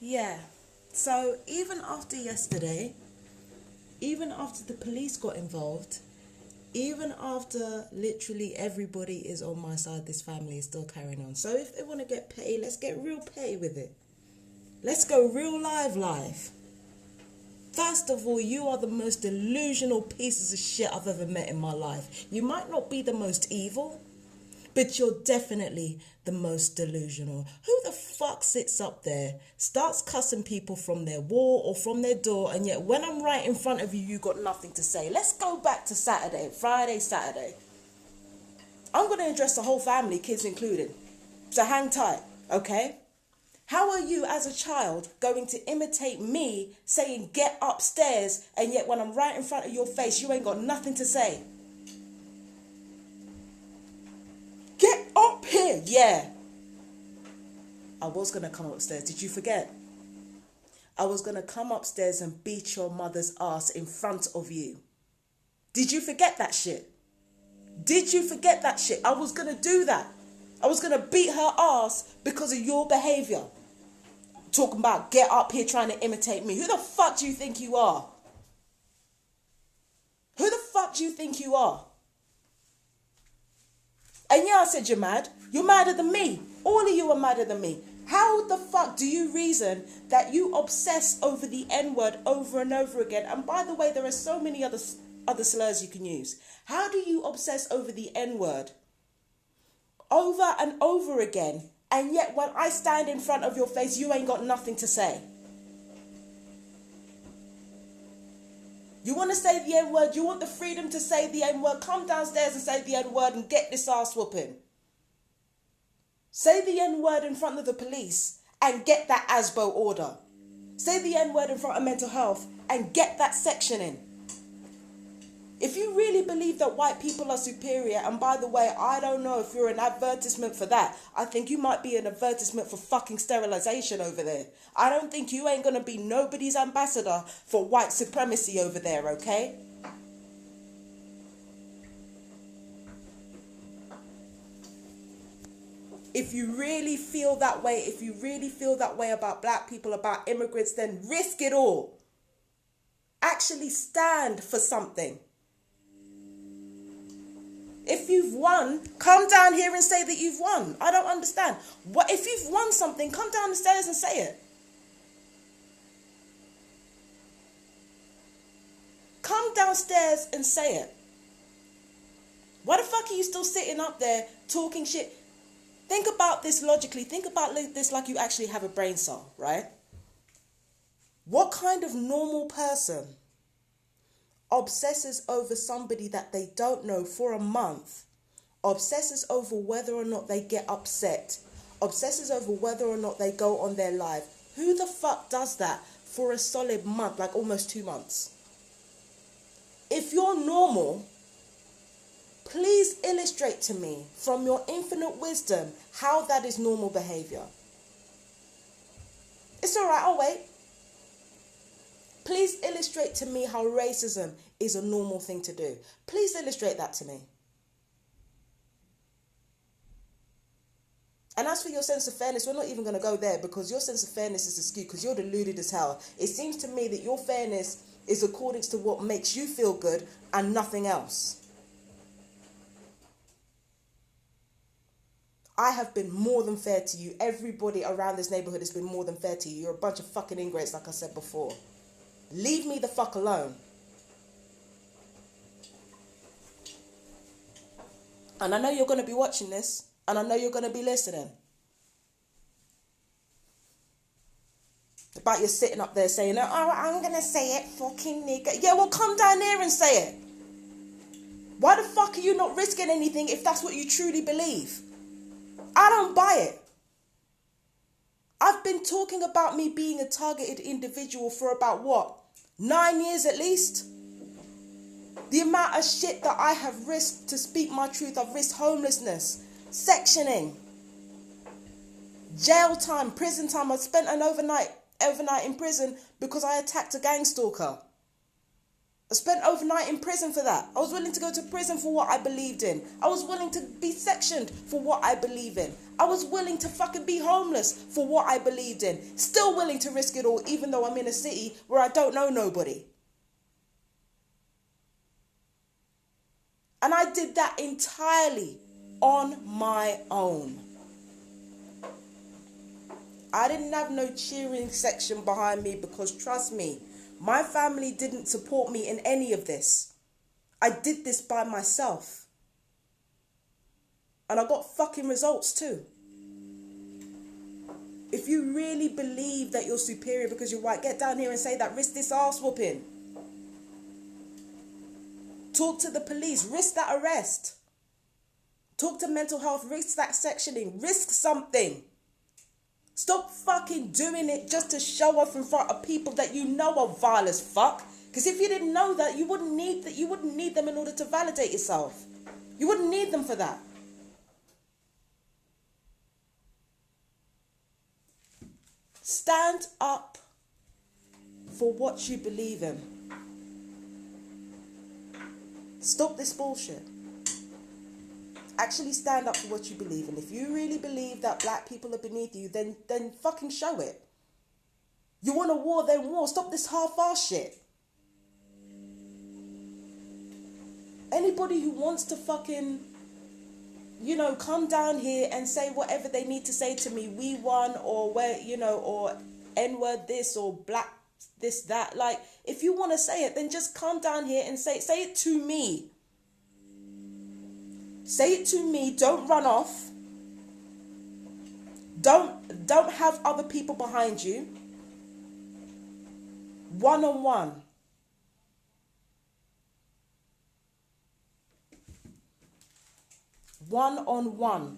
Yeah. So even after yesterday, even after the police got involved, even after literally everybody is on my side, this family is still carrying on. So if they want to get petty, let's get real petty with it. Let's go real live. First of all, you are the most delusional pieces of shit I've ever met in my life. You might not be the most evil, but you're definitely the most delusional. Who the fuck sits up there, starts cussing people from their wall or from their door, and yet when I'm right in front of you, you got nothing to say? Let's go back to Friday, Saturday. I'm going to address the whole family, kids included. So hang tight, okay? How are you as a child going to imitate me saying get upstairs, and yet when I'm right in front of your face, you ain't got nothing to say? Get up here. Yeah. I was going to come upstairs. Did you forget? I was going to come upstairs and beat your mother's ass in front of you. Did you forget that shit? Did you forget that shit? I was going to do that. I was going to beat her ass because of your behaviour. Talking about get up here trying to imitate me. Who the fuck do you think you are? Who the fuck do you think you are? And yeah, I said you're mad. You're madder than me. All of you are madder than me. How the fuck do you reason that you obsess over the N-word over and over again? And by the way, there are so many other slurs you can use. How do you obsess over the N-word over and over again, and yet when I stand in front of your face, you ain't got nothing to say? You want to say the N-word? You want the freedom to say the N-word? Come downstairs and say the N-word and get this ass whooping. Say the N-word in front of the police and get that ASBO order. Say the N-word in front of mental health and get that section in. If you really believe that white people are superior, and by the way, I don't know if you're an advertisement for that. I think you might be an advertisement for fucking sterilization over there. I don't think you ain't going to be nobody's ambassador for white supremacy over there, okay? If you really feel that way, about black people, about immigrants, then risk it all. Actually stand for something. If you've won, come down here and say that you've won. I don't understand. What if you've won something? Come down the stairs and say it. Come downstairs and say it. Why the fuck are you still sitting up there talking shit? Think about this logically. Think about this like you actually have a brain cell, right? What kind of normal person obsesses over somebody that they don't know for a month, obsesses over whether or not they get upset, obsesses over whether or not they go on their live? Who the fuck does that for a solid month, like almost 2 months? If you're normal, please illustrate to me from your infinite wisdom how that is normal behavior. It's all right, I'll wait. Please illustrate to me how racism is a normal thing to do. Please illustrate that to me. And as for your sense of fairness, we're not even going to go there, because your sense of fairness is skewed because you're deluded as hell. It seems to me that your fairness is according to what makes you feel good and nothing else. I have been more than fair to you. Everybody around this neighborhood has been more than fair to you. You're a bunch of fucking ingrates, like I said before. Leave me the fuck alone. And I know you're going to be watching this, and I know you're going to be listening. About you sitting up there saying, oh, I'm going to say it, fucking nigga. Yeah, well, come down here and say it. Why the fuck are you not risking anything if that's what you truly believe? I don't buy it. I've been talking about me being a targeted individual for about, 9 years at least? The amount of shit that I have risked to speak my truth. I've risked homelessness, sectioning, jail time, prison time. I spent an overnight in prison because I attacked a gang stalker. I spent overnight in prison for that. I was willing to go to prison for what I believed in. I was willing to be sectioned for what I believe in. I was willing to fucking be homeless for what I believed in. Still willing to risk it all, even though I'm in a city where I don't know nobody. And I did that entirely on my own. I didn't have no cheering section behind me because, trust me, my family didn't support me in any of this. I did this by myself. And I got fucking results too. If you really believe that you're superior because you're white, get down here and say that. Risk this arse whooping. Talk to the police. Risk that arrest. Talk to mental health. Risk that sectioning. Risk something. Stop fucking doing it just to show off in front of people that you know are vile as fuck. Because if you didn't know that, you wouldn't need them in order to validate yourself. You wouldn't need them for that. Stand up for what you believe in. Stop this bullshit. Actually stand up for what you believe in. If you really believe that black people are beneath you, then fucking show it. You want a war, then war. Stop this half-ass shit. Anybody who wants to fucking, come down here and say whatever they need to say to me, we won, or where, or N-word this, or black this, that. Like, if you want to say it, then just come down here and say it to me. Say it to me. Don't run off. Don't have other people behind you. One-on-one. One-on-one.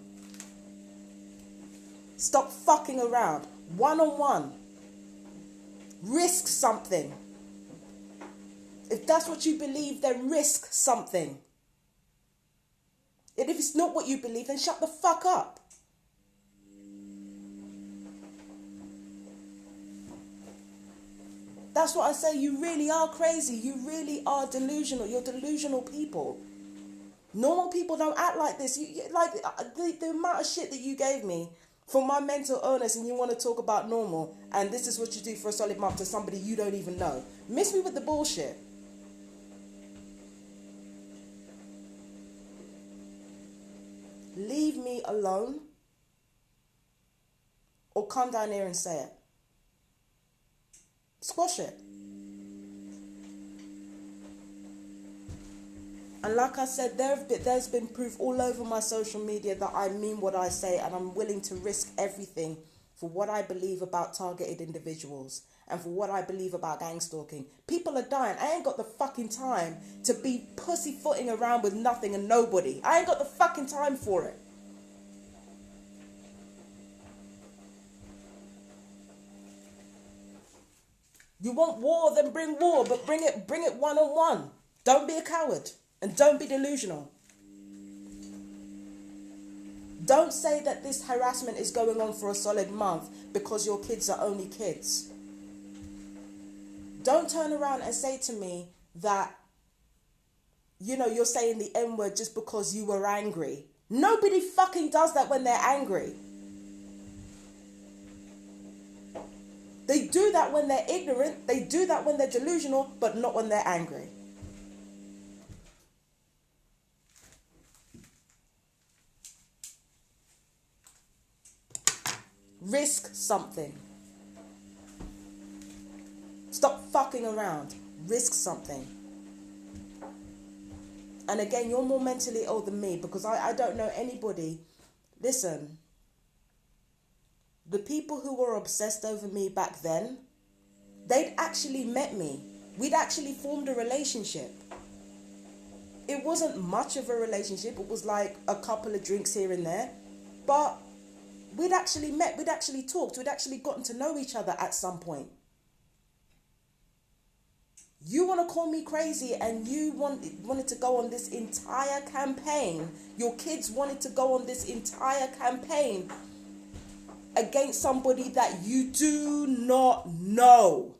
Stop fucking around. One-on-one. Risk something. If that's what you believe, then risk something. And if it's not what you believe, then shut the fuck up. That's what I say. You really are crazy. You really are delusional. You're delusional people. Normal people don't act like this. Like the amount of shit that you gave me for my mental illness, and you want to talk about normal, and this is what you do for a solid month to somebody you don't even know. Miss me with the bullshit. Leave me alone, or come down here and say it. Squash it. And like I said, there's been proof all over my social media that I mean what I say, and I'm willing to risk everything for what I believe about targeted individuals and for what I believe about gang stalking. People are dying. I ain't got the fucking time to be pussyfooting around with nothing and nobody. I ain't got the fucking time for it. You want war, then bring war, but bring it one-on-one. Don't be a coward, and don't be delusional. Don't say that this harassment is going on for a solid month because your kids are only kids. Don't turn around and say to me that, you're saying the N-word just because you were angry. Nobody fucking does that when they're angry. They do that when they're ignorant, they do that when they're delusional, but not when they're angry. Risk something. Stop fucking around. Risk something. And again, you're more mentally ill than me because I don't know anybody. Listen. The people who were obsessed over me back then, they'd actually met me. We'd actually formed a relationship. It wasn't much of a relationship. It was like a couple of drinks here and there. But we'd actually met. We'd actually talked. We'd actually gotten to know each other at some point. You want to call me crazy and you wanted to go on this entire campaign. Your kids wanted to go on this entire campaign against somebody that you do not know.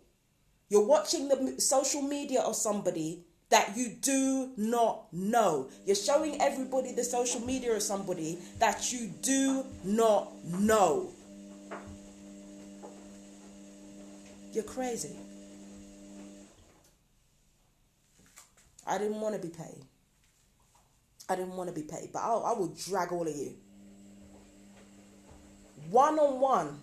You're watching the social media of somebody that you do not know. You're showing everybody the social media of somebody that you do not know. You're crazy. I didn't want to be paid. But I will drag all of you. One-on-one.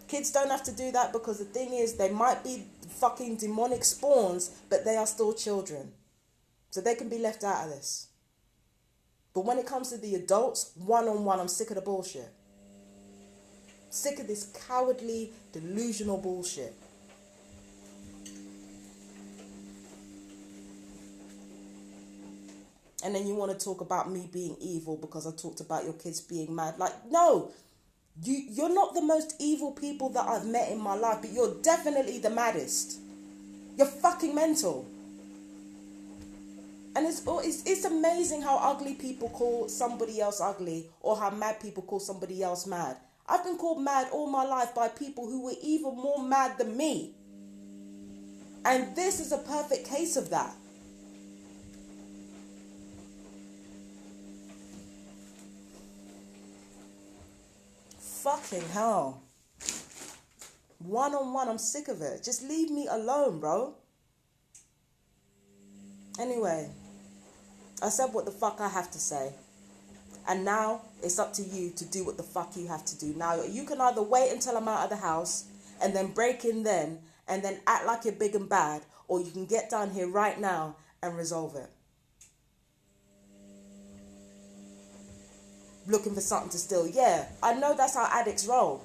Kids don't have to do that, because the thing is, they might be fucking demonic spawns, but they are still children. So they can be left out of this. But when it comes to the adults, one-on-one, I'm sick of the bullshit. Sick of this cowardly, delusional bullshit. And then you want to talk about me being evil because I talked about your kids being mad. Like, no. You're not the most evil people that I've met in my life, but you're definitely the maddest. You're fucking mental. And it's amazing how ugly people call somebody else ugly, or how mad people call somebody else mad. I've been called mad all my life by people who were even more mad than me. And this is a perfect case of that. Fucking hell. One-on-one, I'm sick of it. Just leave me alone, bro. Anyway, I said what the fuck I have to say. And now it's up to you to do what the fuck you have to do. Now, you can either wait until I'm out of the house and then break in then and then act like you're big and bad, or you can get down here right now and resolve it. Looking for something to steal. Yeah, I know that's how addicts roll.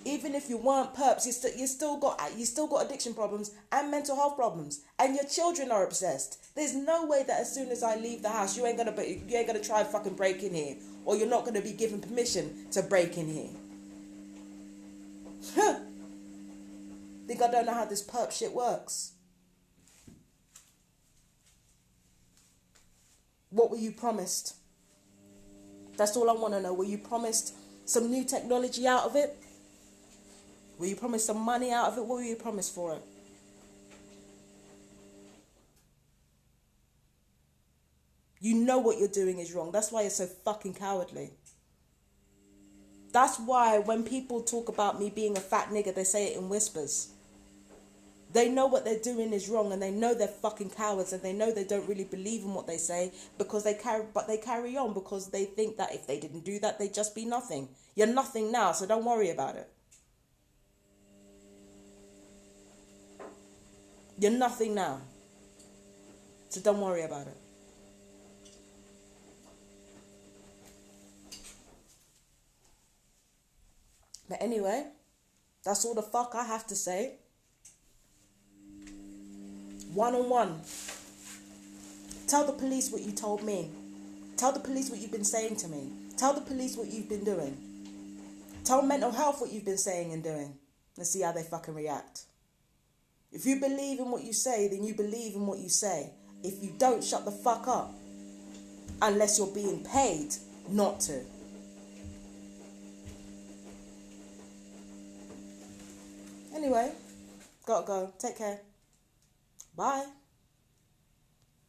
Even if you weren't perps, you still got addiction problems and mental health problems, and your children are obsessed. There's no way that as soon as I leave the house, you ain't gonna try and fucking break in here, or you're not gonna be given permission to break in here. Think I don't know how this perp shit works? What were you promised? That's all I want to know. Were you promised some new technology out of it? Were you promised some money out of it? What were you promised for it? You know what you're doing is wrong. That's why you're so fucking cowardly. That's why when people talk about me being a fat nigger, they say it in whispers. They know what they're doing is wrong, and they know they're fucking cowards, and they know they don't really believe in what they say, because they carry on because they think that if they didn't do that, they'd just be nothing. You're nothing now, so don't worry about it. You're nothing now, so don't worry about it. But anyway, that's all the fuck I have to say. One-on-one. Tell the police what you told me. Tell the police what you've been saying to me. Tell the police what you've been doing. Tell mental health what you've been saying and doing. Let's see how they fucking react. If you believe in what you say, then you believe in what you say. If you don't, shut the fuck up. Unless you're being paid not to. Anyway, gotta go. Take care. Bye.